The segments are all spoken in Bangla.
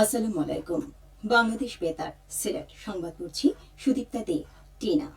আসসালামু আলাইকুম। বাংলাদেশ বেতার সিলেট সংবাদ পড়ছি সুদীপ্তা দে টিনা।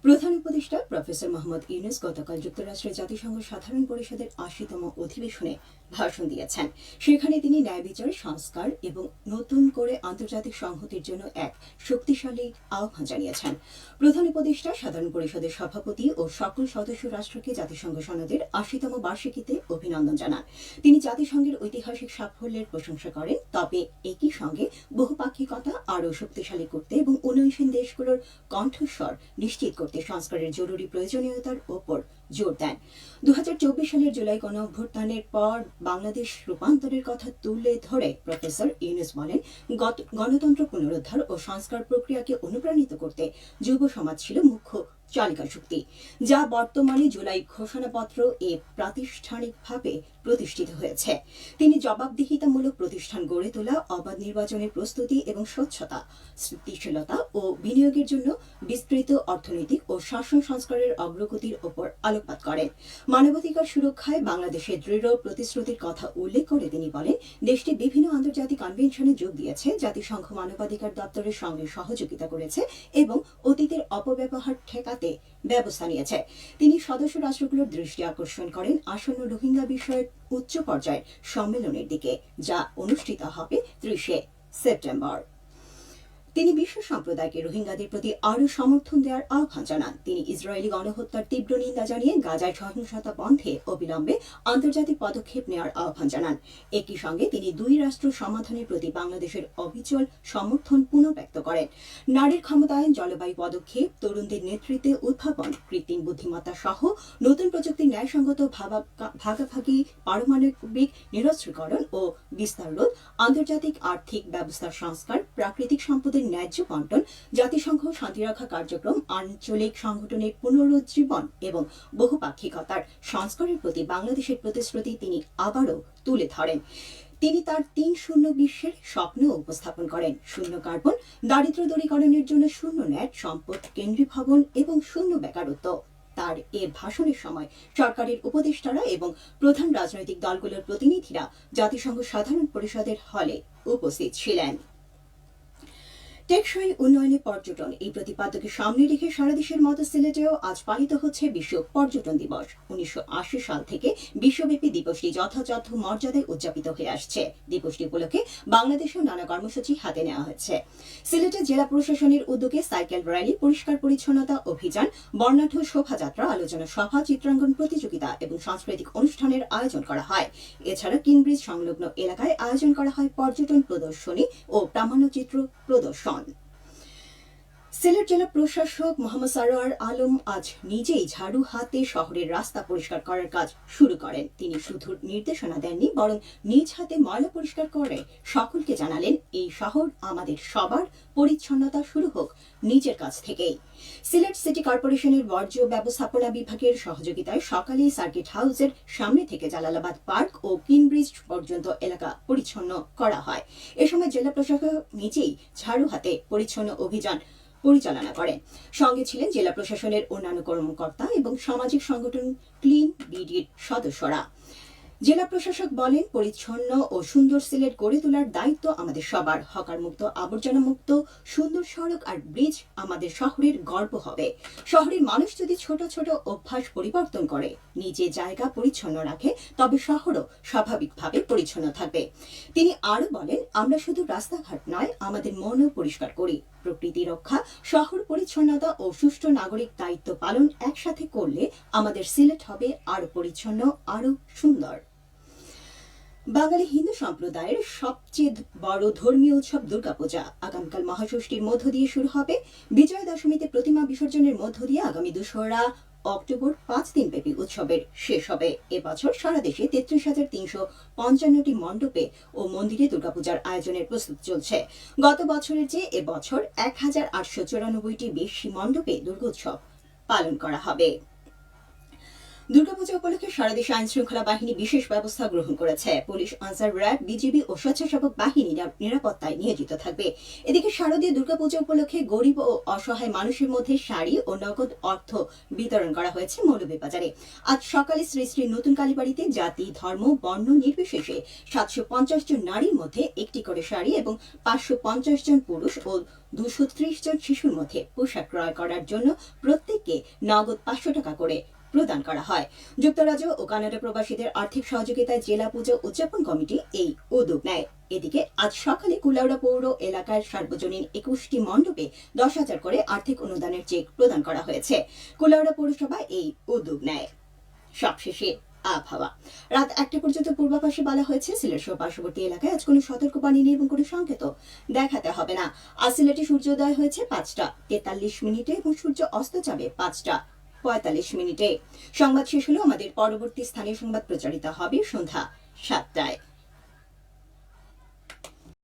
প্রধান উপদেষ্টা প্রফেসর মোহাম্মদ ইউনূস গতকাল যুক্তরাষ্ট্রের জাতিসংঘ সাধারণ পরিষদের ৮০তম অধিবেশনে ভাষণ দিয়েছেন। সেখানে তিনি ন্যায় বিচার সংস্কার এবং নতুন করে আন্তর্জাতিক সংহতির জন্য এক শক্তিশালী আহ্বান জানিয়েছেন। প্রধান উপদেষ্টা সাধারণ পরিষদের সভাপতি ও সকল সদস্য রাষ্ট্রকে জাতিসংঘ সনদের ৮০তম বার্ষিকীতে অভিনন্দন জানান। তিনি জাতিসংঘের ঐতিহাসিক সাফল্যের প্রশংসা করেন, তবে একই সঙ্গে বহুপাক্ষিকতা আরও শক্তিশালী করতে এবং উন্নয়নশীল দেশগুলোর কণ্ঠস্বর নিশ্চিত করতে সংস্কারের জরুরি প্রয়োজনীয়তার ওপর জোর দেন। ২০২৪ সালের জুলাই গণঅভ্যুত্থানের পর বাংলাদেশ রূপান্তরের কথা তুলে ধরে প্রফেসর ইউনূস বলেন, গণতন্ত্র পুনরুদ্ধার ও সংস্কার প্রক্রিয়াকে অনুপ্রাণিত করতে যুব সমাজ ছিল মুখ্য চালিকা শক্তি, যা বর্তমানে জুলাই ঘোষণাপত্র প্রাতিষ্ঠানিকভাবে প্রতিষ্ঠিত হয়েছে। তিনি জবাবদিহিতামূলক প্রতিষ্ঠান গড়ে তোলা, অবাধ নির্বাচনের প্রস্তুতি এবং স্বচ্ছতা, স্থিতিশীলতা ও বিনিয়োগের জন্য বিস্তৃত অর্থনৈতিক ও শাসন সংস্কারের অগ্রগতির ওপর আলোকপাত করেন। মানবাধিকার সুরক্ষায় বাংলাদেশের দৃঢ় প্রতিশ্রুতির কথা উল্লেখ করে তিনি বলেন, দেশটি বিভিন্ন আন্তর্জাতিক কনভেনশনে যোগ দিয়েছে, জাতিসংঘ মানবাধিকার দপ্তরের সঙ্গে সহযোগিতা করেছে এবং অতীতের অপব্যবহার ঠেকাতে ব্যবস্থা নিয়েছে। তিনি সদস্য রাষ্ট্রগুলোর দৃষ্টি আকর্ষণ করেন আসন্ন রোহিঙ্গা বিষয়ক উচ্চ পর্যায়ের সম্মেলনের দিকে, যা অনুষ্ঠিত হবে ৩০ সেপ্টেম্বর। তিনি বিশ্ব সম্প্রদায়কে রোহিঙ্গাদের প্রতি আরও সমর্থন দেওয়ার আহ্বান জানান। তিনি ইসরায়েলি গণহত্যার তীব্র নিন্দা জানিয়ে গাজায় সহিংসতা বন্ধে অবিলম্বে আন্তর্জাতিক পদক্ষেপ নেওয়ার আহ্বান জানান। একই সঙ্গে তিনি দুই রাষ্ট্র সমাধানের প্রতি বাংলাদেশের অবিচল সমর্থন পুনর্ব্যক্ত করেন। নারীর ক্ষমতায়ন, জলবায়ু পদক্ষেপ, তরুণদের নেতৃত্বে উদ্ভাবন, কৃত্রিম বুদ্ধিমত্তা সহ নতুন প্রযুক্তির ন্যায়সঙ্গত ভাগাভাগি, পারমাণবিক নিরস্ত্রীকরণ ও বিস্তার রোধ, আন্তর্জাতিক আর্থিক ব্যবস্থার সংস্কার, প্রাকৃতিক সম্পদের ন্যায্য বন্টন, জাতিসংঘ শান্তিরক্ষা কার্যক্রম, আঞ্চলিক সংগঠনের পুনরুজ্জীবন এবং বহুপাক্ষিকতার সংস্কারের প্রতি বাংলাদেশের প্রতিশ্রুতি তিনি আবারও তুলে ধরেন। তিনি তার ৩-০ বিশ্বের স্বপ্ন উপস্থাপন করেন: শূন্য কার্বন, দারিদ্র্য দূরীকরণের জন্য শূন্য ন্যাট, সম্পদ কেন্দ্রীভবন এবং শূন্য বেকারত্ব। তার এ ভাষণের সময় সরকারের উপদেষ্টারা এবং প্রধান রাজনৈতিক দলগুলোর প্রতিনিধিরা জাতিসংঘ সাধারণ পরিষদের হলে উপস্থিত ছিলেন। টেকসই উন্নয়নে পর্যটন এই প্রতিপাদ্যকে সামনে রেখে সারা দেশের মতো সিলেটেও আজ পালিত হচ্ছে বিশ্ব পর্যটন দিবস। ১৯৮০ সাল থেকে বিশ্বব্যাপী দিবসটি যথাযথ মর্যাদায় উদযাপিত হয়ে আসছে। দিবসটি উপলক্ষে বাংলাদেশেও নানা কর্মসূচি হাতে নেওয়া হয়েছে। সিলেটে জেলা প্রশাসনের উদ্যোগে সাইকেল র্যালি, পরিষ্কার পরিচ্ছন্নতা অভিযান, বর্ণাঢ্য শোভাযাত্রা, আলোচনা সভা, চিত্রাঙ্কন প্রতিযোগিতা এবং সাংস্কৃতিক অনুষ্ঠানের আয়োজন করা হয়। এছাড়া কিনব্রিজ সংলগ্ন এলাকায় আয়োজন করা হয় পর্যটন প্রদর্শনী ও প্রামাণ্যচিত্র প্রদর্শন। সিলেট জেলা প্রশাসক মোহাম্মদ সারোয়ার আলম আজ নিজেই ঝাড়ু হাতে শহরের রাস্তা পরিষ্কার করার কাজ শুরু করেন। তিনি শুধু নির্দেশনা দেননি, বরং নিজ হাতে ময়লা পরিষ্কার করে সকলকে জানালেন, এই শহর আমাদের সবার, পরিচ্ছন্নতা শুরু হোক নিজের কাছ থেকেই। সিলেট সিটি কর্পোরেশনের বর্জ্য ব্যবস্থাপনা বিভাগের সহযোগিতায় সকালে সার্কিট হাউসের সামনে থেকে জালালাবাদ পার্ক ও কিনব্রিজ পর্যন্ত এলাকা পরিচ্ছন্ন করা হয়। এ সময় জেলা প্রশাসক নিজেই ঝাড়ু হাতে পরিচ্ছন্ন অভিযান পরিচালনা করেন। সঙ্গে ছিলেন জেলা প্রশাসনের অন্যান্য কর্মকর্তা এবং সামাজিক সংগঠন ক্লিন বিডির সদস্যরা। জেলা প্রশাসক বলেন, পরিচ্ছন্ন ও সুন্দর সিলেট গড়ে তোলার দায়িত্ব আমাদের সবার। হকার মুক্ত, আবর্জনা মুক্ত, সুন্দর সড়ক আর ব্রিজ আমাদের শহরের গর্ব হবে। শহরের মানুষ যদি ছোট ছোট অভ্যাস পরিবর্তন করে, নিজে জায়গা পরিচ্ছন্ন রাখে, তবে শহরও স্বাভাবিকভাবে পরিচ্ছন্ন থাকবে। তিনি আরো বলেন, আমরা শুধু রাস্তাঘাট নয়, আমাদের মনও পরিষ্কার করি। প্রকৃতি রক্ষা, শহর পরিচ্ছন্নতা ও সুষ্ঠু নাগরিক দায়িত্ব পালন একসাথে করলে আমাদের সিলেট হবে আরো পরিচ্ছন্ন, আরো সুন্দর। বাঙালি হিন্দু সম্প্রদায়ের সবচেয়ে বড় ধর্মীয় উৎসব দুর্গাপূজা আগামীকাল মহাষষ্ঠীর মধ্য দিয়ে শুরু হবে। বিজয়া দশমীতে প্রতিমা বিসর্জনের মধ্য দিয়ে আগামী ২রা অক্টোবর ৫ দিনব্যাপী উৎসবের শেষ হবে। এবছর সারা দেশে ৩৩,৩৫৫টি মণ্ডপে ও মন্দিরে দুর্গাপূজার আয়োজনের প্রস্তুতি চলছে। গত বছরের চেয়ে এবছর ১,৮৯৪টি বেশি মণ্ডপে দুর্গোৎসব পালন করা হবে। দুর্গাপূজা উপলক্ষে সারা দেশে আইন শৃঙ্খলা বাহিনী বিশেষ ব্যবস্থা গ্রহণ করেছে। পুলিশ, আনসার, র্যাব, বিজিবি ও স্বেচ্ছাসেবক বাহিনী নিরাপত্তায় নিয়োজিত থাকবে। এদিকে শারদীয় দুর্গাপূজা উপলক্ষে গরিব ও অসহায় মানুষের মধ্যে শাড়ি ও নগদ অর্থ বিতরণ করা হয়েছে মৌলভীবাজারে। আজ সকালে শ্রী শ্রী নতুন কালীবাড়িতে জাতি, ধর্ম, বর্ণ নির্বিশেষে 750 জন নারীর মধ্যে একটি করে শাড়ি এবং 550 জন পুরুষ ও 230 জন শিশুর মধ্যে পোশাক ক্রয় করার জন্য প্রত্যেককে নগদ 500 টাকা করে প্রদান করা হয়। যুক্তরাজ্য ও কানাডা প্রবাসীদের আর্থিক সহযোগিতায় জেলা পুজো উদযাপন কমিটি এই উদ্যোগ নেয়। এদিকে আজ সকালে কুলাউড়া পৌর এলাকার সার্বজনীন 21টি মণ্ডপে 10,000 করে আর্থিক অনুদানের চেক প্রদান করা হয়েছে। কুলাউড়া পৌরসভা এই উদ্যোগ নেয়। সবশেষে আবহাওয়া। রাত 1টা পর্যন্ত পূর্বাভাসে বলা হয়েছে সিলেট সহ পার্শ্ববর্তী এলাকায় আজ কোনো সতর্কবাণী নেই এবং কোনো সংকেত দেখাতে হবে না। আজ সিলেটে সূর্যোদয় হয়েছে 5টা 43 মিনিটে এবং সূর্য অস্ত যাবে 5টা 45 মিনিটে। সংবাদ শেষ হলো। আমাদের পরবর্তী স্থানীয় সংবাদ প্রচারিত হবে সন্ধ্যা 7টায়।